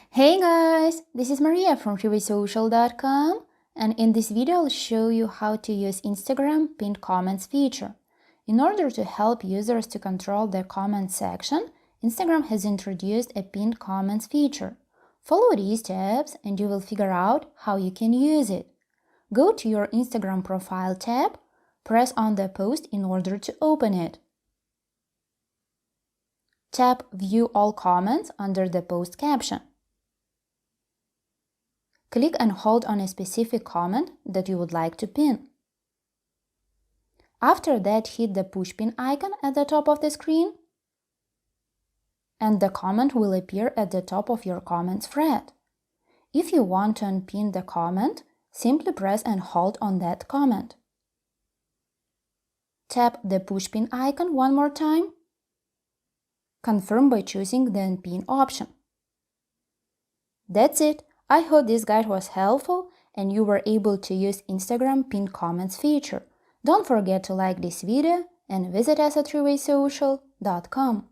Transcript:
Hey guys, this is Maria from freewaysocial.com, and in this video I'll show you how to use Instagram pinned comments feature. In order to help users to control their comment section, Instagram has introduced a pinned comments feature. Follow these steps and you will figure out how you can use it. Go to your Instagram profile tab, press on the post in order to open it. Tap View all comments under the post caption. Click and hold on a specific comment that you would like to pin. After that, hit the push pin icon at the top of the screen, and the comment will appear at the top of your comments thread. If you want to unpin the comment, simply press and hold on that comment. Tap the push pin icon one more time. Confirm by choosing the unpin option. That's it. I hope this guide was helpful and you were able to use Instagram pinned comments feature. Don't forget to like this video and visit us at freewaysocial.com.